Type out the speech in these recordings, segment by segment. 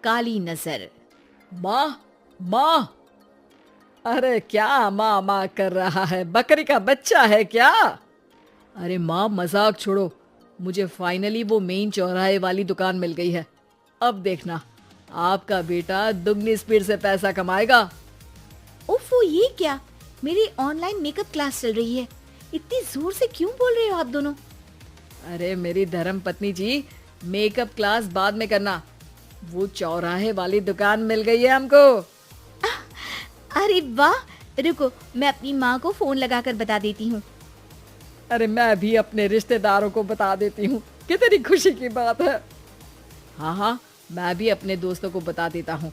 काली नजर। माँ, माँ। अरे क्या माँ माँ कर रहा है? बकरी का बच्चा है क्या? अरे माँ, मजाक छोड़ो। मुझे फाइनली वो मेन चौराहे वाली दुकान मिल गई है। अब देखना, आपका बेटा दुगनी स्पीड से पैसा कमाएगा। ओफो, ये क्या? मेरी ऑनलाइन मेकअप क्लास चल रही है। इतनी जोर से क्यों बोल रहे हो आप दोनों? अरे मेरी धर्म पत्नी जी, मेकअप क्लास बाद में करना। वो चौराहे वाली दुकान मिल गई है हमको। अरे वाह, रुको मैं अपनी माँ को फोन लगाकर बता देती हूँ। अरे मैं भी अपने रिश्तेदारों को बता देती हूँ। कितनी खुशी की बात है। हाँ हाँ, मैं भी अपने दोस्तों को बता देता हूँ।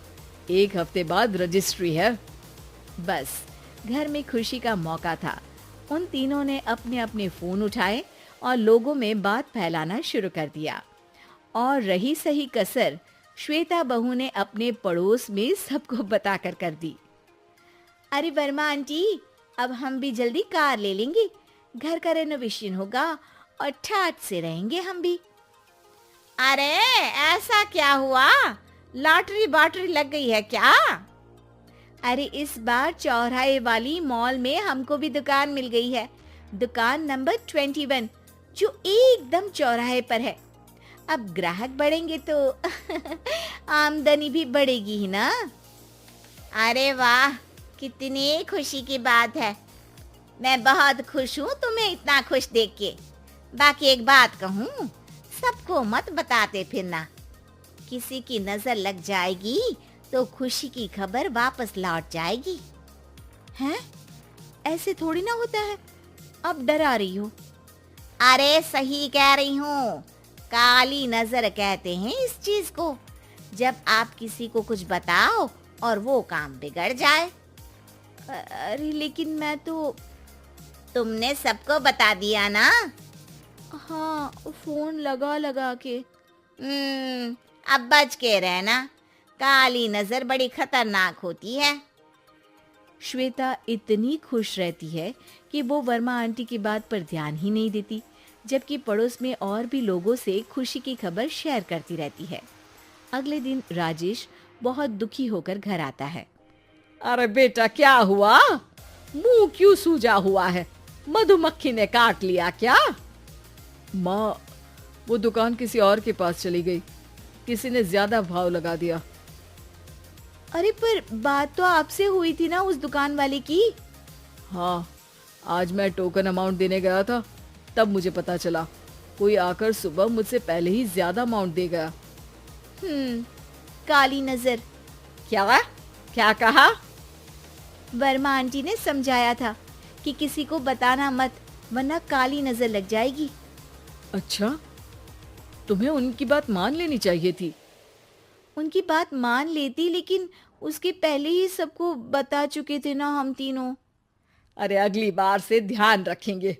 1 हफ्ते बाद रजिस्ट्री है। बस घर में खुशी का मौका था। उन तीनों ने अपने अपने फोन उठाए और लोगों में बात फैलाना शुरू कर दिया। और रही सही कसर श्वेता बहू ने अपने पड़ोस में सबको बताकर कर दी। अरे वर्मा आंटी, अब हम भी जल्दी कार ले लेंगे। घर का रेनोवेशन होगा और ठाट से रहेंगे हम भी। अरे ऐसा क्या हुआ? लॉटरी बाटरी लग गई है क्या? अरे इस बार चौराहे वाली मॉल में हमको भी दुकान मिल गई है। दुकान नंबर 21, जो एकदम चौराहे पर है। अब ग्राहक बढ़ेंगे तो आमदनी भी बढ़ेगी ही ना। अरे वाह, कितनी खुशी की बात है। मैं बहुत खुश हूँ तुम्हें इतना खुश देख के। बाकी एक बात कहूँ, सबको मत बताते फिरना। किसी की नजर लग जाएगी तो खुशी की खबर वापस लौट जाएगी। हैं? ऐसे थोड़ी ना होता है। अब डरा रही हो। अरे सही कह रही हूँ। काली नजर कहते हैं इस चीज को, जब आप किसी को कुछ बताओ और वो काम बिगड़ जाए। अरे लेकिन मैं तो। तुमने सबको बता दिया ना? हाँ, फोन लगा लगा के। अब बच के रहना। काली नजर बड़ी खतरनाक होती है। श्वेता इतनी खुश रहती है कि वो वर्मा आंटी की बात पर ध्यान ही नहीं देती, जबकि पड़ोस में और भी लोगों से खुशी की खबर शेयर करती रहती है। अगले दिन राजेश बहुत दुखी होकर घर आता है। अरे बेटा, क्या हुआ? मुंह क्यों सूजा हुआ है? मधुमक्खी ने काट लिया क्या? माँ, वो दुकान किसी और के पास चली गई। किसी ने ज्यादा भाव लगा दिया। अरे पर बात तो आपसे हुई थी ना उस दुकान वाले की। हाँ, आज मैं टोकन अमाउंट देने गया था, तब मुझे पता चला। कोई आकर सुबह मुझसे पहले ही ज्यादा अमाउंट दे गया। काली नजर। क्या? क्या कहा? वर्मा आंटी ने समझाया था कि किसी को बताना मत, वरना काली नजर लग जाएगी। अच्छा, तुम्हें उनकी बात मान लेनी चाहिए थी। उनकी बात मान लेती, लेकिन उसके पहले ही सबको बता चुके थे ना हम तीनों। अरे अगली बार से ध्यान रखेंगे।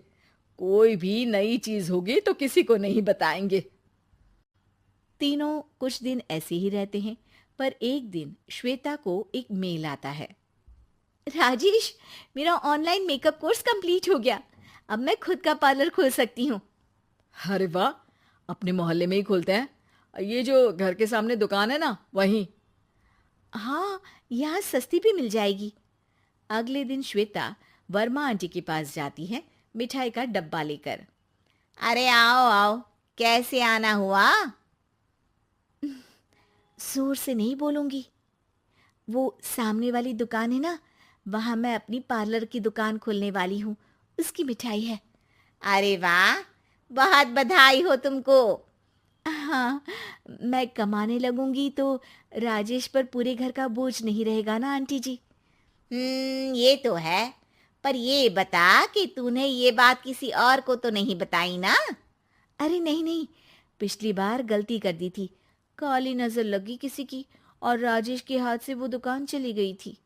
कोई भी नई चीज होगी तो किसी को नहीं बताएंगे। तीनों कुछ दिन ऐसे ही रहते हैं, पर एक दिन श्वेता को एक मेल आता है। राजेश, मेरा ऑनलाइन मेकअप कोर्स कंप्लीट हो गया। अब मैं खुद का पार्लर खोल सकती हूँ। अरे वाह, अपने मोहल्ले में ही खोलते हैं। ये जो घर के सामने दुकान है ना, वहीं। हाँ, यहाँ सस्ती भी मिल जाएगी। अगले दिन श्वेता वर्मा आंटी के पास जाती है, मिठाई का डब्बा लेकर। अरे आओ आओ, कैसे आना हुआ? जोर से नहीं बोलूंगी। वो सामने वाली दुकान है ना, वहां मैं अपनी पार्लर की दुकान खोलने वाली हूँ। उसकी मिठाई है। अरे वाह, बहुत बधाई हो तुमको। हाँ, मैं कमाने लगूंगी तो राजेश पर पूरे घर का बोझ नहीं रहेगा ना आंटी जी। ये तो है। पर ये बता कि तूने ये बात किसी और को तो नहीं बताई ना? अरे नहीं नहीं, पिछली बार गलती कर दी थी। काली नजर लगी किसी की और राजेश के हाथ से वो दुकान चली गई थी।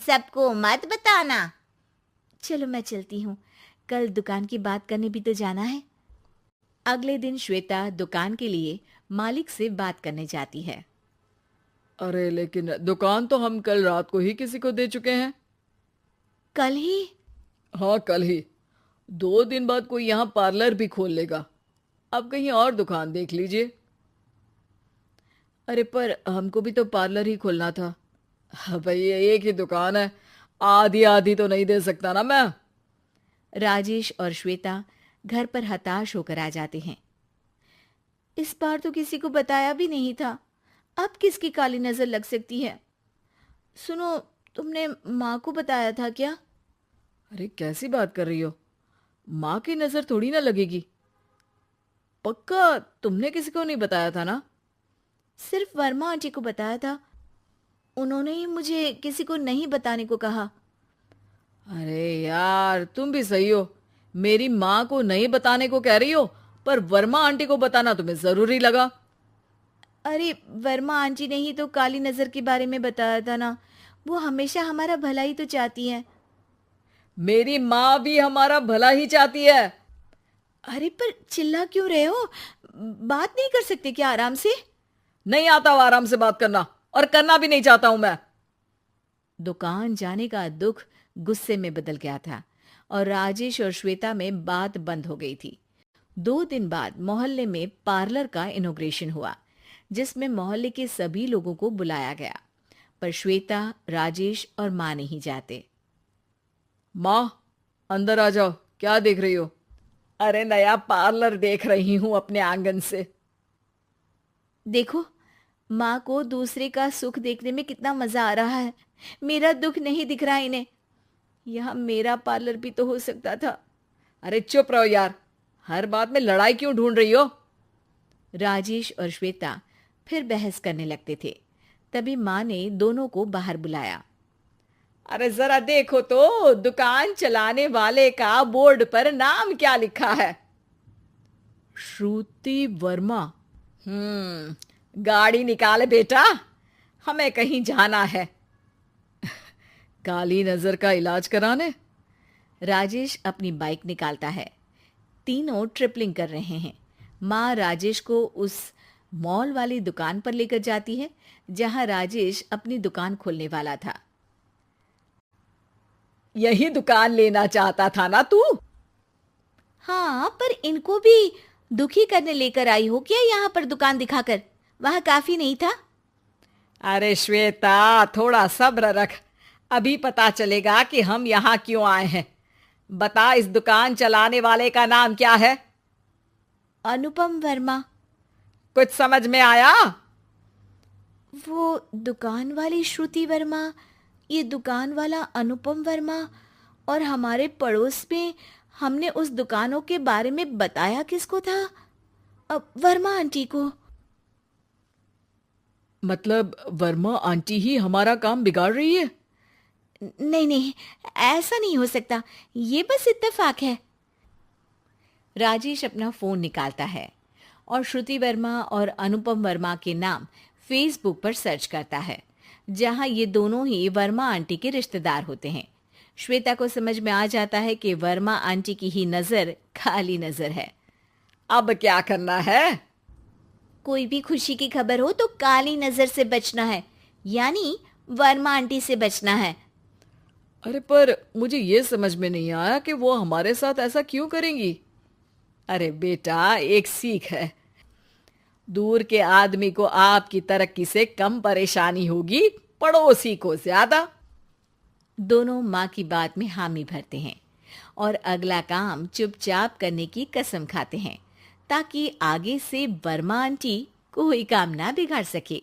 सबको मत बताना। चलो मैं चलती हूँ, कल दुकान की बात करने भी तो जाना है। अगले दिन श्वेता दुकान के लिए मालिक से बात करने जाती है। अरे लेकिन दुकान तो हम कल रात को ही किसी को दे चुके हैं। कल ही? हाँ, कल ही। 2 दिन बाद कोई यहाँ पार्लर भी खोल लेगा। अब कहीं और दुकान देख लीजिए। अरे पर हमको भी तो पार्लर ही खोलना था। हाँ भाई, ये एक ही दुकान है, आधी आधी तो नहीं दे सकता ना मैं। राजेश और श्वेता घर पर हताश होकर आ जाते हैं। इस बार तो किसी को बताया भी नहीं था, अब किसकी काली नजर लग सकती है। सुनो, तुमने माँ को बताया था क्या? अरे कैसी बात कर रही हो, माँ की नजर थोड़ी ना लगेगी। पक्का तुमने किसी को नहीं बताया था ना? सिर्फ वर्मा आंटी को बताया था, उन्होंने ही मुझे किसी को नहीं बताने को कहा। अरे यार, तुम भी सही हो। मेरी माँ को नहीं बताने को कह रही हो, पर वर्मा आंटी को बताना तुम्हें जरूरी लगा। अरे वर्मा आंटी ने ही तो काली नजर के बारे में बताया था ना, वो हमेशा हमारा भला ही तो चाहती है। मेरी माँ भी हमारा भला ही चाहती है। अरे पर चिल्ला क्यों रहे हो? बात नहीं कर सकते क्या आराम से? नहीं आता वो आराम से बात करना, और करना भी नहीं चाहता हूं मैं। दुकान जाने का दुख गुस्से में बदल गया था और राजेश और श्वेता में बात बंद हो गई थी। 2 दिन बाद मोहल्ले में पार्लर का इनॉग्रेशन हुआ, जिसमें मोहल्ले के सभी लोगों को बुलाया गया, पर श्वेता, राजेश और माँ नहीं जाते। माँ, अंदर आ जाओ, क्या देख रही हो? अरे नया पार्लर देख रही हूं अपने आंगन से। देखो, माँ को दूसरे का सुख देखने में कितना मजा आ रहा है, मेरा दुख नहीं दिख रहा इन्हें। यहाँ मेरा पार्लर भी तो हो सकता था। अरे चुप रहो यार, हर बात में लड़ाई क्यों ढूंढ रही हो? राजेश और श्वेता फिर बहस करने लगते थे। तभी माँ ने दोनों को बाहर बुलाया। अरे जरा देखो तो, दुकान चलाने वाले का बोर्ड पर नाम क्या लिखा है? श्रुति वर्मा। गाड़ी निकाले बेटा, हमें कहीं जाना है। काली नजर का इलाज कराने? राजेश अपनी बाइक निकालता है। तीनों ट्रिपलिंग कर रहे हैं। माँ राजेश को उस मॉल वाली दुकान पर लेकर जाती है जहां राजेश अपनी दुकान खोलने वाला था। यही दुकान लेना चाहता था ना तू? हाँ, पर इनको भी दुखी करने लेकर आई हो क्या यहाँ पर दुकान दिखाकर? वहां काफी नहीं था? अरे श्वेता, थोड़ा सब्र रख, अभी पता चलेगा कि हम यहाँ क्यों आए हैं। बता, इस दुकान चलाने वाले का नाम क्या है? अनुपम वर्मा। कुछ समझ में आया? वो दुकान वाली श्रुति वर्मा, ये दुकान वाला अनुपम वर्मा, और हमारे पड़ोस में हमने उस दुकानों के बारे में बताया किसको था? अब वर्मा आंटी को। मतलब वर्मा आंटी ही हमारा काम बिगाड़ रही है? नहीं नहीं, ऐसा नहीं हो सकता, ये बस इत्तेफाक है। राजेश अपना फोन निकालता है और श्रुति वर्मा और अनुपम वर्मा के नाम फेसबुक पर सर्च करता है, जहां ये दोनों ही वर्मा आंटी के रिश्तेदार होते हैं। श्वेता को समझ में आ जाता है कि वर्मा आंटी की ही नजर काली नजर है। अब क्या करना है? कोई भी खुशी की खबर हो तो काली नजर से बचना है, यानी वर्मा आंटी से बचना है। अरे पर मुझे ये समझ में नहीं आया कि वो हमारे साथ ऐसा क्यों करेंगी। अरे बेटा, एक सीख है, दूर के आदमी को आपकी तरक्की से कम परेशानी होगी, पड़ोसी को ज्यादा। दोनों माँ की बात में हामी भरते हैं और अगला काम चुपचाप करने की कसम खाते हैं, ताकि आगे से वर्मा आंटी कोई काम ना बिगाड़ सके।